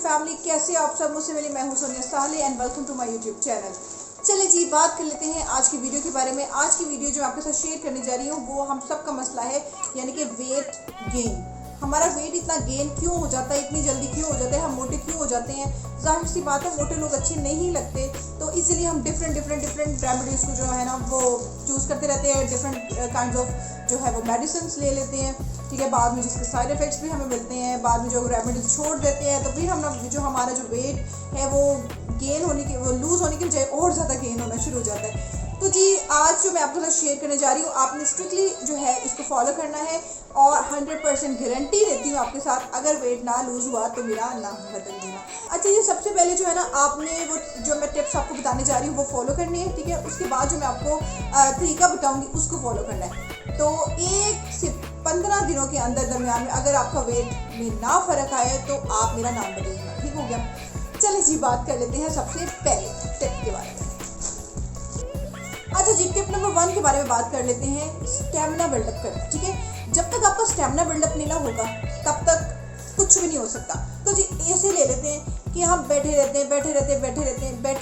Family, कैसे आप सब? मुझसे मिली, मैं हूं Sonia Sahli and welcome to my YouTube channel. चलिए जी, बात कर लेते हैं आज की वीडियो के बारे में। आज की वीडियो जो आपके साथ शेयर करने जा रही हूँ वो हम सब का मसला है, यानी कि वेट गेन। हमारा वेट इतना गेन क्यों हो जाता है, इतनी जल्दी क्यों हो जाता है, हम मोटे क्यों हो जाते हैं? जाहिर सी बात है, मोटे लोग अच्छे नहीं लगते, तो इसीलिए हम डिफरेंट रेमेडीज़ को जो है ना वो चूज़ करते रहते हैं। डिफरेंट काइंड ऑफ जो है वो मेडिसिन ले लेते हैं, ठीक है। बाद में जिसके साइड इफ़ेक्ट्स भी हमें मिलते हैं, बाद में जो रेमेडीज छोड़ देते हैं, तो फिर हम जो हमारा जो वेट है वो गेन होने के, वो लूज़ होने की बजाय और ज़्यादा गेन होना शुरू हो जाता है। तो जी, आज जो मैं आपके साथ शेयर करने जा रही हूँ, आपने स्ट्रिक्टली जो है इसको फॉलो करना है और 100% गारंटी देती हूँ आपके साथ, अगर वेट ना लूज़ हुआ तो मेरा नाम बदल देना। अच्छा जी, सबसे पहले जो है ना, आपने वो जो मैं टिप्स आपको बताने जा रही हूँ वो फॉलो करनी है, ठीक है। उसके बाद जो मैं आपको तरीका बताऊँगी उसको फॉलो करना है। तो 1 से 15 दिनों के अंदर दरमियान में अगर आपका वेट में ना फ़र्क आए तो आप मेरा नाम बदल देना, ठीक हो गया। चलिए जी, बात कर लेते हैं सबसे पहले टिप के बारे में। अच्छा जी, टिप नंबर 1 के बारे में बात कर लेते हैं, स्टेमिना बिल्डअप करना, ठीक है। जब तक आपका स्टेमिना बिल्डअप नहीं ना होगा तब तक कुछ भी नहीं हो सकता। तो जी, ऐसे ले लेते हैं कि हम बैठे रहते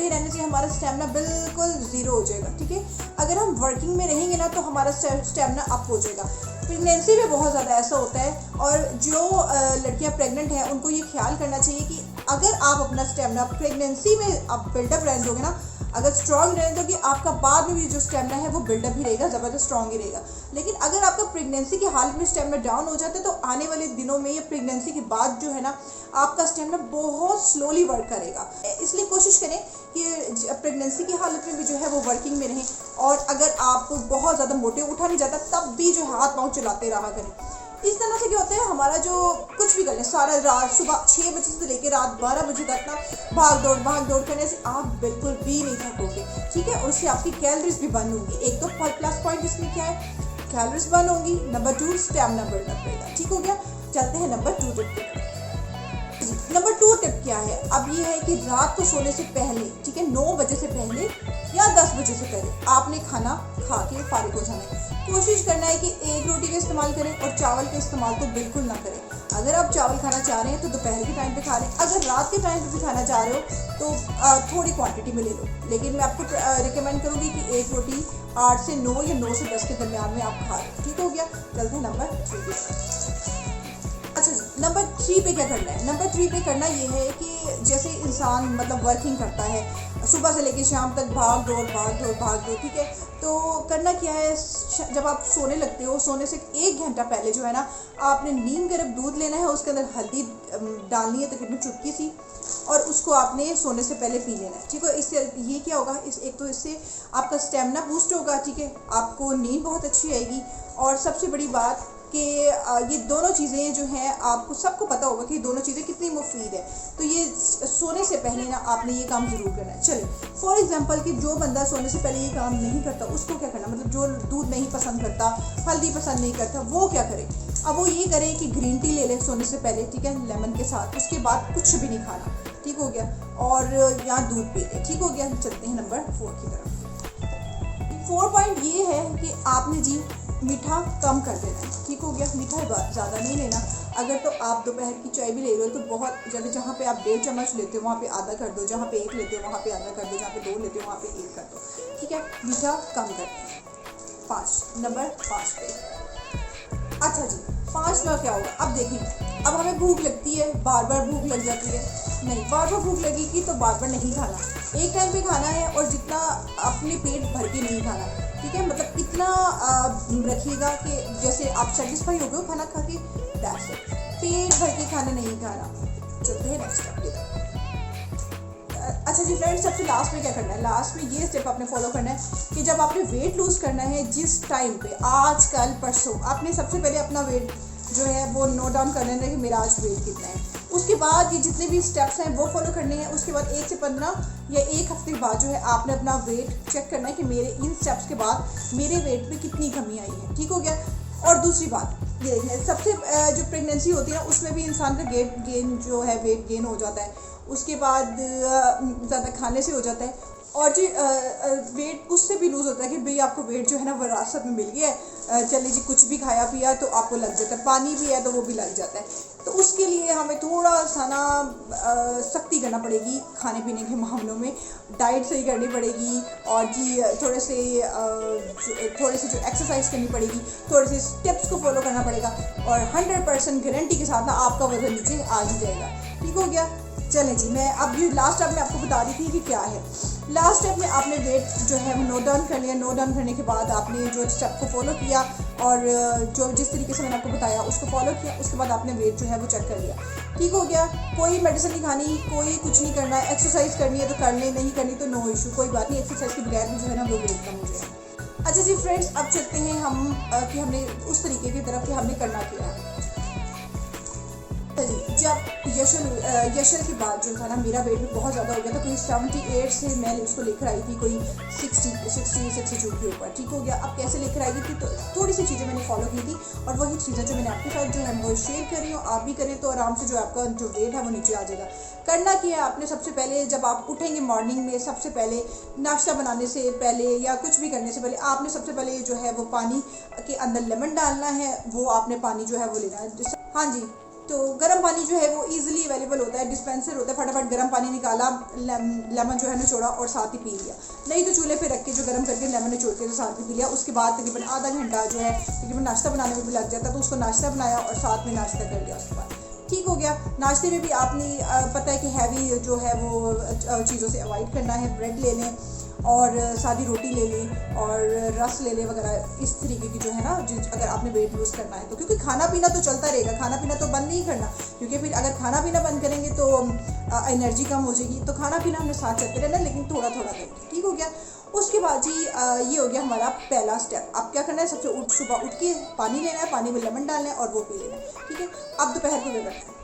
रहने से हमारा स्टेमिना बिल्कुल ज़ीरो हो जाएगा, ठीक है। अगर हम वर्किंग में रहेंगे ना तो हमारा स्टेमिना अप हो जाएगा। प्रेगनेंसी में बहुत ज़्यादा ऐसा होता है, और जो लड़कियां प्रेग्नेंट हैं उनको ये ख्याल करना चाहिए कि अगर आप अपना स्टेमिना प्रेगनेंसी में आप बिल्डअप रहने दोगे ना, अगर स्ट्रॉन्ग रहने दोगे, आपका बाद में भी जो स्टेमिना है वो बिल्डअप ही रहेगा, ज़बरदस्त स्ट्रॉन्ग ही रहेगा। लेकिन अगर आपका प्रेगनेंसी की हालत में स्टेमिना डाउन हो जाता है तो आने वाले दिनों में या प्रेगनेंसी के बाद जो है ना, आपका स्टेमिना बहुत स्लोली वर्क करेगा। इसलिए कोशिश करें कि प्रेगनेंसी की हालत में भी जो है वो वर्किंग में रहें, और अगर आपको बहुत ज़्यादा मोटे उठा नहीं जाता तब भी जो हाथ पाँव चलाते रहा करें। इस तरह से क्या होता है, हमारा जो कुछ भी करें, सारा रात सुबह 6 बजे से लेकर रात 12 बजे तक ना भाग दौड़ करने से आप बिल्कुल भी नहीं थकोगे, ठीक है। और उससे आपकी कैलोरीज भी बर्न होंगी। एक तो प्लस पॉइंट इसमें क्या है, कैलोरीज बर्न होंगी। नंबर 2, स्टेमिना बिल्डअप रहेगा, ठीक हो गया। चलते हैं नंबर 2 टिप की तरफ। नंबर 2 टिप क्या है, अब ये है कि रात को सोने से पहले, ठीक है, 9 बजे से पहले या 10 बजे से पहले आपने खाना खा के फारिग हो जाना है। कोशिश करना है कि एक रोटी का इस्तेमाल करें और चावल का इस्तेमाल तो बिल्कुल ना करें। अगर आप चावल खाना चाह रहे हैं तो दोपहर के टाइम पे खा लें, अगर रात के टाइम पे भी खाना चाह रहे हो तो थोड़ी क्वांटिटी में ले लो। लेकिन मैं आपको रिकमेंड करूँगी कि एक रोटी 8 से 9 या 9 से 10 के दरमियान में आप खा लें, ठीक हो गया। चलते हैं नंबर 3 पे। अच्छा, नंबर 3 पे क्या करना है? नंबर 3 पे करना ये है कि जैसे इंसान मतलब वर्किंग करता है सुबह से लेकर शाम तक, भाग दौड़, ठीक है। तो करना क्या है, जब आप सोने लगते हो, सोने से 1 घंटा पहले जो है ना, आपने नीम गर्म दूध लेना है, उसके अंदर हल्दी डालनी है तकरीबन चुटकी सी, और उसको आपने सोने से पहले पी लेना है, ठीक है। इससे ये क्या होगा, एक तो इससे आपका स्टेमिना बूस्ट होगा, ठीक है, आपको नींद बहुत अच्छी आएगी, और सबसे बड़ी बात कि ये दोनों चीज़ें जो हैं, आपको सबको पता होगा कि दोनों चीज़ें कितनी मुफीद है। तो ये सोने से पहले ना आपने ये काम ज़रूर करना है। चलिए, फॉर एग्जांपल कि जो बंदा सोने से पहले ये काम नहीं करता उसको क्या करना, मतलब जो दूध नहीं पसंद करता, हल्दी पसंद नहीं करता, वो क्या करे? अब वो ये करे कि ग्रीन टी ले ले सोने से पहले, ठीक है, लेमन के साथ। उसके बाद कुछ भी नहीं खाना, ठीक हो गया, और यहाँ दूध पी ले, ठीक हो गया। चलते हैं नंबर 4 की तरफ। 4 पॉइंट ये है कि आपने जी मीठा कम कर देना है, ठीक हो गया। मीठा ज़्यादा नहीं लेना। अगर तो आप दोपहर की चाय भी ले रहे हो तो बहुत ज़्यादा, जहाँ पे आप 1.5 चम्मच लेते हो वहाँ पे आधा कर दो, जहाँ पे 1 लेते हो वहाँ पे आधा कर दो, जहाँ पे 2 लेते हो वहाँ पे 1 कर दो, ठीक है। मीठा कम कर दो। नंबर 5 पे। अच्छा जी, 5 में क्या होगा, अब देखें, अब हमें भूख लगती है, बार बार भूख लग जाती है, नहीं, बार बार भूख लगेगी तो बार बार नहीं खाना, एक टाइम पे खाना है, और जितना अपने पेट भर के नहीं खाना, ठीक है। मतलब इतना रखिएगा कि जैसे आप सेटिस्फाई हो गए खाना खा के, दैट्स इट। पेट भर के खाना नहीं खाना। चलते हैं नेक्स्ट स्टेप की। अच्छा जी फ्रेंड्स, सबसे लास्ट में क्या करना है, लास्ट में ये स्टेप आपने फॉलो करना है कि जब आपने वेट लूज़ करना है, जिस टाइम पे, आज कल परसों, आपने सबसे पहले अपना वेट जो है वो नोट डाउन कर लेना है कि मेरा आज वेट कितना है। उसके बाद ये जितने भी स्टेप्स हैं वो फॉलो करने हैं। उसके बाद 1 से 15 या 1 हफ्ते के बाद जो है आपने अपना वेट चेक करना है कि मेरे इन स्टेप्स के बाद मेरे वेट में कितनी कमी आई है, ठीक हो गया। और दूसरी बात ये देखना है, सबसे जो प्रेगनेंसी होती है ना, उसमें भी इंसान का गेन जो है, वेट गेन हो जाता है। उसके बाद ज़्यादा खाने से हो जाता है। और जी वेट उससे भी लूज़ होता है कि भाई आपको वेट जो है ना विरासत में मिल गया है, चलिए जी कुछ भी खाया पिया तो आपको लग जाता है, पानी भी है तो वो भी लग जाता है। तो उसके लिए हमें थोड़ा सा ना सख्ती करना पड़ेगी खाने पीने के मामलों में, डाइट सही करनी पड़ेगी, और जी थोड़े से जो एक्सरसाइज करनी पड़ेगी, थोड़े से स्टेप्स को फॉलो करना पड़ेगा, और 100% गारंटी के साथ ना आपका वजन नीचे आ ही जाएगा। ठीक हो गया। चलें जी, मैं अब ये लास्ट स्टेप में आपको बता रही थी कि क्या है। लास्ट स्टेप में आपने वेट जो है वो नोट डाउन कर लिया। नोट डाउन करने के बाद आपने जो स्टेप को फॉलो किया और जो जिस तरीके से मैंने आपको बताया उसको फॉलो किया, उसके बाद आपने वेट जो है वो चेक कर लिया। ठीक हो गया। कोई मेडिसिन नहीं खानी, कोई कुछ नहीं करना है। एक्सरसाइज करनी है तो कर ले, नहीं करनी तो नो इशू, कोई बात नहीं, एक्सरसाइज के बगैर भी जो है ना वो वेट कम हो जाएगा। अच्छा जी फ्रेंड्स, अब चलते हैं हम कि हमने उस तरीके की तरफ कि हमने करना क्या है। जब यशल के बाद जो था ना मेरा वेट भी बहुत ज़्यादा हो गया था, कोई 78 से मैं उसको लेकर आई थी कोई 62 के ऊपर। ठीक हो गया। अब कैसे लेकर आई थी, तो थोड़ी सी चीज़ें मैंने फॉलो की थी और वही चीज़ें जो मैंने आपके साथ जो है वो शेयर कर रही हूँ, आप भी करें तो आराम से जो आपका जो वेट है वो नीचे आ जाएगा। करना क्या है, आपने सबसे पहले जब आप उठेंगे मॉर्निंग में, सबसे पहले नाश्ता बनाने से पहले या कुछ भी करने से पहले आपने सबसे पहले जो है वो पानी के अंदर लेमन डालना है, वो आपने पानी जो है वो लेना है। हाँ जी, तो गर्म पानी जो है वो इजीली अवेलेबल होता है, डिस्पेंसर होता है, फटाफट गर्म पानी निकाला, लेमन जो है निचोड़ा और साथ ही पी लिया। नहीं तो चूल्हे पे रख के जो गर्म करके लेमन निचोड़ के साथ ही पी लिया। उसके बाद तकरीबन आधा घंटा जो है तकरीबन नाश्ता बनाने में भी लग जाता है, तो उसको नाश्ता बनाया और साथ में नाश्ता कर लिया। उसके बाद ठीक हो गया। नाश्ते में भी आपने पता है कि हैवी जो है वो चीज़ों से अवॉइड करना है। ब्रेड ले लें और सादी रोटी ले लें और रस ले लें वगैरह, इस तरीके की जो है ना, अगर आपने वेट लूज़ करना है तो। क्योंकि खाना पीना तो चलता रहेगा, खाना पीना तो बंद नहीं करना, क्योंकि फिर अगर खाना पीना बंद करेंगे तो एनर्जी कम हो जाएगी। तो खाना पीना हमने साथ चलते रहना, लेकिन थोड़ा थोड़ा करके। ठीक हो गया। उसके बाद जी ये हो गया हमारा पहला स्टेप। अब क्या करना है, सबसे सुबह उठ के पानी लेना है, पानी में लेमन डालना है और वो पी लेना है। ठीक है। अब दोपहर को वे करना है।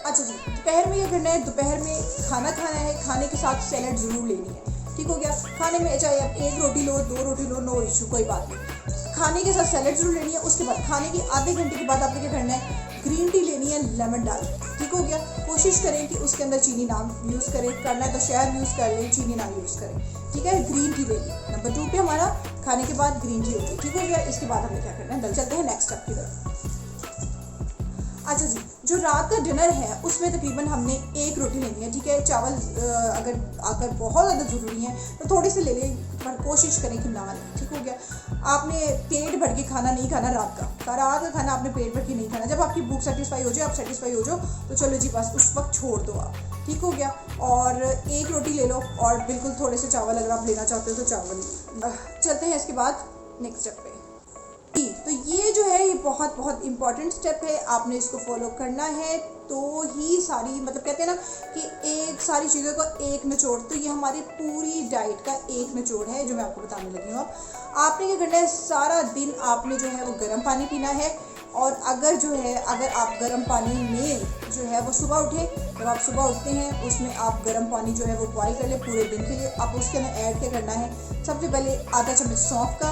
अच्छा जी, दोपहर में ये करना है, दोपहर में खाना खाना है, खाने के साथ सैलड ज़रूर लेनी है। ठीक हो गया। खाने में चाहे आप 1 रोटी लो, 2 रोटी लो, नो इशू, कोई बात नहीं, खाने के साथ सैलड जरूर लेनी है। उसके बाद खाने के आधे घंटे के बाद आपने क्या करना है, ग्रीन टी लेनी है लेमन डाल। ठीक हो गया। कोशिश करें कि उसके अंदर चीनी ना यूज़ करें, करना है तो शहद यूज़ कर लें, चीनी ना यूज़ करें। ठीक है। ग्रीन टी लेनी। नंबर 2 पे हमारा खाने के बाद ग्रीन टी होगी। ठीक हो गया। इसके बाद हमें क्या करना है, चलते हैं नेक्स्ट स्टेप की तरफ। अच्छा जी, जो रात का डिनर है उसमें तकरीबन हमने 1 रोटी लेनी है। ठीक है। चावल अगर बहुत ज़्यादा ज़रूरी है तो थोड़े से ले लें, पर कोशिश करें कि ना लें। ठीक हो गया। आपने पेट भर के खाना नहीं खाना रात का खाना आपने पेट भर के नहीं खाना। जब आपकी भूख सेटिस्फाई हो जाए, आप सेटिस्फाई हो जाओ तो चलो जी बस उस वक्त छोड़ दो आप। ठीक हो गया। और 1 रोटी ले लो और बिल्कुल थोड़े से चावल अगर आप लेना चाहते हो तो चावल। चलते हैं इसके बाद नेक्स्ट स्टेप पे। तो ये जो है ये बहुत बहुत इम्पॉर्टेंट स्टेप है, आपने इसको फॉलो करना है तो ही सारी, मतलब कहते हैं ना कि एक सारी चीज़ों का एक निचोड़, तो ये हमारी पूरी डाइट का एक निचोड़ है जो मैं आपको बताने लगी हूँ। अब आपने क्या करना है, सारा दिन आपने जो है वो गर्म पानी पीना है। और अगर आप गर्म पानी में जो है वो सुबह उठे, जब आप सुबह उठते हैं उसमें आप गर्म पानी जो है वो बॉयल कर ले पूरे दिन के लिए। आप उसके अंदर ऐड क्या करना है, सबसे पहले आधा चम्मच सौंफ का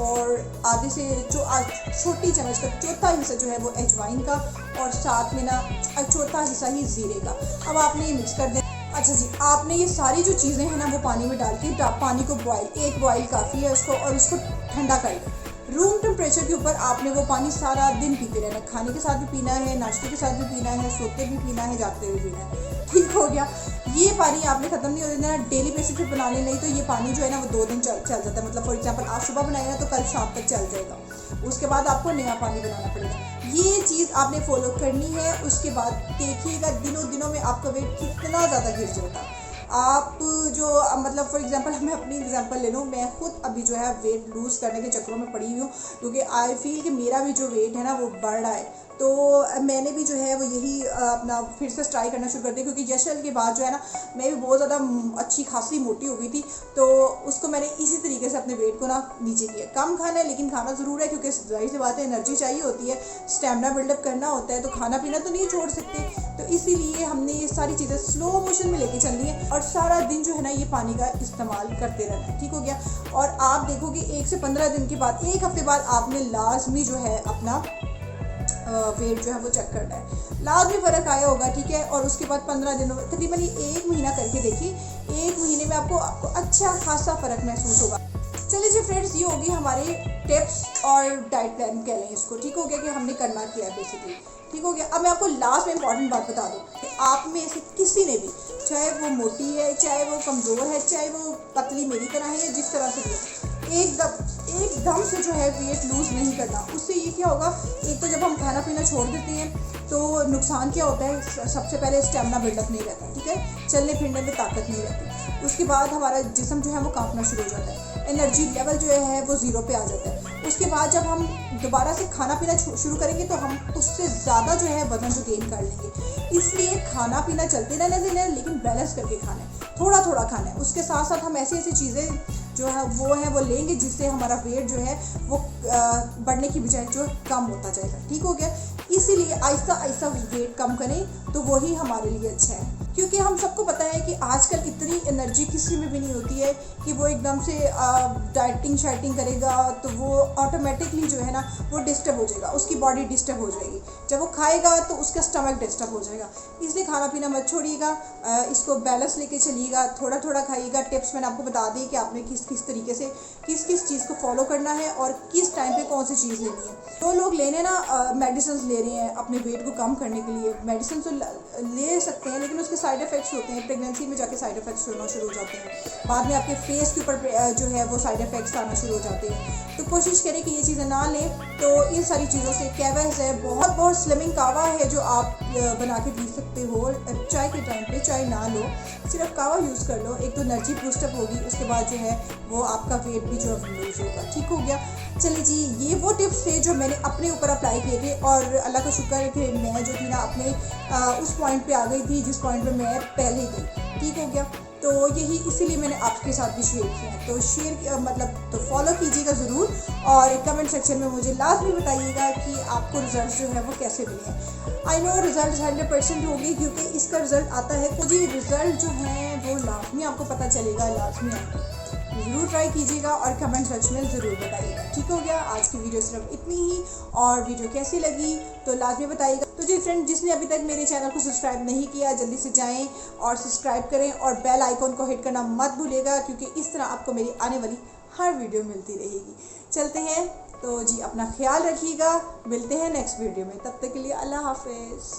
और आधे से छोटी चम्मच का चौथा हिस्सा जो है वो अजवाइन का, और साथ में ना चौथा हिस्सा ही ज़ीरे का। अब आपने ये मिक्स कर देना। अच्छा जी, आपने ये सारी जो चीज़ें हैं ना वो पानी में डाल के पानी को एक बॉयल काफ़ी है उसको, और उसको ठंडा कर लें रूम टेम्परेचर के ऊपर। आपने वो पानी सारा दिन पीते रहना, खाने के साथ भी पीना है, नाश्ते के साथ भी पीना है, सोते भी पीना है, जागते हुए पीना है। ठीक हो गया। ये पानी आपने ख़त्म नहीं हो देना, डेली बेसिस पे बना लें, नहीं तो ये पानी जो है ना वो 2 दिन चल जाता है। मतलब फॉर एग्जांपल आज सुबह बनाएगा तो कल शाम तक चल जाएगा, उसके बाद आपको नया पानी बनाना पड़ेगा। ये चीज़ आपने फॉलो करनी है। उसके बाद देखिएगा दिनों में आपका वेट कितना ज़्यादा गिर जाएगा। आप जो मतलब फॉर एग्जांपल मैं अपनी एग्जांपल ले लूँ, मैं खुद अभी जो है वेट लूज़ करने के चक्करों में पड़ी हुई हूँ, क्योंकि आई फील कि मेरा भी जो वेट है ना वो बढ़ रहा है। तो मैंने भी जो है वो यही अपना फिर से ट्राई करना शुरू कर दिया, क्योंकि यशल के बाद जो है ना मैं भी बहुत ज़्यादा अच्छी खासी मोटी हो गई थी। तो उसको मैंने इसी तरीके से अपने वेट को ना नीचे किया। कम खाना है लेकिन खाना ज़रूर है, क्योंकि जाहिर सी बात है एनर्जी चाहिए होती है, स्टेमिना बिल्डअप करना होता है, तो खाना पीना तो नहीं छोड़ सकते। तो इसीलिए हमने ये सारी चीज़ें स्लो मोशन में लेके चलनी है और सारा दिन जो है ना ये पानी का इस्तेमाल करते रहना है। ठीक हो गया। और आप देखोगे 1 से 15 दिन के बाद, 1 हफ्ते बाद आपने लाजमी जो है अपना वेट जो है वो चेक करना है। लाजमी फ़र्क आया होगा, ठीक है। और उसके बाद 15 दिनों में तकरीबन 1 महीना करके देखिए, 1 महीने में आपको अच्छा खासा फ़र्क महसूस होगा। चलिए जी फ्रेंड्स, ये होगी हमारी टिप्स और डाइट प्लान कह लें इसको, ठीक हो गया कि हमने करना क्या है बेसिकली, ठीक हो गया। अब मैं आपको लास्ट में इंपॉर्टेंट बात बता दूं कि आप में से किसी ने भी, चाहे वो मोटी है, चाहे वो कमज़ोर है, चाहे वो पतली मेरी तरह है या जिस तरह से भी, एकदम से जो है वेट लूज़ नहीं करना। उससे ये क्या होगा, एक तो जब हम खाना पीना छोड़ देते हैं तो नुकसान क्या होता है, सबसे पहले स्टेमिना बिल्डअप नहीं रहता, ठीक है, चलने फिरने में ताकत नहीं रहती। उसके बाद हमारा जिस्म जो है वो कांपना शुरू हो जाता है, एनर्जी लेवल जो है वो ज़ीरो पे आ जाता है। उसके बाद जब हम दोबारा से खाना पीना शुरू करेंगे तो हम उससे ज़्यादा जो है वजन जो गेन कर लेंगे। इसलिए खाना पीना चलते रहने देना है, लेकिन बैलेंस करके खाना है, थोड़ा थोड़ा खाना है। उसके साथ साथ हम ऐसी ऐसी चीज़ें जो है वो लेंगे जिससे हमारा वेट जो है वो बढ़ने की बजाय जो कम होता जाएगा, ठीक हो गया। इसीलिए आहिस्ता आहिस्ता वेट कम करें तो वही हमारे लिए अच्छा है, क्योंकि हम सबको पता है कि आजकल इतनी एनर्जी किसी में भी नहीं होती है कि वो एकदम से डाइटिंग शाइटिंग करेगा तो वो ऑटोमेटिकली जो है ना वो डिस्टर्ब हो जाएगा, उसकी बॉडी डिस्टर्ब हो जाएगी। जब वो खाएगा तो उसका स्टमक डिस्टर्ब हो जाएगा। इसलिए खाना पीना मत छोड़िएगा, इसको बैलेंस लेके चलिएगा, थोड़ा थोड़ा खाइएगा। टिप्स मैंने आपको बता दी कि आपने किस तरीके से किस चीज़ को फॉलो करना है और किस टाइम पे कौन सी चीज़ लेनी है। तो लोग लेने ना मेडिसिन ले रहे हैं अपने वेट को कम करने के लिए, मेडिसिन तो ले सकते हैं लेकिन उसके साइड इफ़ेक्ट्स होते हैं, प्रेगनेंसी में जाके साइड इफ़ेक्ट्स होना शुरू हो जाते हैं, बाद में आपके फेस के ऊपर जो है वो साइड इफ़ेक्ट्स आना शुरू हो जाते हैं। तो कोशिश करें कि ये चीज़ें ना लें। तो इन सारी चीज़ों से कैवास है, बहुत स्लिमिंग कावा है जो आप बना के पी सकते हो चाय के टाइम पे, चाय ना लो, सिर्फ कावा यूज़ कर लो। एक तो एनर्जी बूस्टअप होगी, उसके बाद जो है वो आपका वेट भी जो है लूज होगा, ठीक हो गया। चलिए जी, ये वो टिप्स थे जो मैंने अपने ऊपर अप्लाई किए थे और अल्लाह का शुक्र है कि मैं जो थी ना अपने उस पॉइंट पे आ गई थी जिस पॉइंट पे मैं पहले थी, ठीक हो गया। तो यही इसीलिए मैंने आपके साथ भी शेयर किया। तो तो फॉलो कीजिएगा ज़रूर और कमेंट सेक्शन में मुझे लाजमी बताइएगा कि आपको रिजल्ट जो है वो कैसे मिले हैं। आई नो रिजल्ट 100% होगी क्योंकि इसका रिजल्ट आता है, तो जी रिजल्ट जो है वो लाजमी आपको पता चलेगा, लाजमी आपको ज़रूर ट्राई कीजिएगा और कमेंट सेक्शन में ज़रूर बताइएगा, ठीक हो गया। आज की वीडियो सिर्फ इतनी ही, और वीडियो कैसी लगी तो लाजमी बताइएगा। तो जी फ्रेंड, जिसने अभी तक मेरे चैनल को सब्सक्राइब नहीं किया जल्दी से जाएं और सब्सक्राइब करें और बेल आइकॉन को हिट करना मत भूलिएगा, क्योंकि इस तरह आपको मेरी आने वाली हर वीडियो मिलती रहेगी। चलते हैं, तो जी अपना ख्याल रखिएगा, मिलते हैं नेक्स्ट वीडियो में, तब तक के लिए अल्लाह हाफिज़।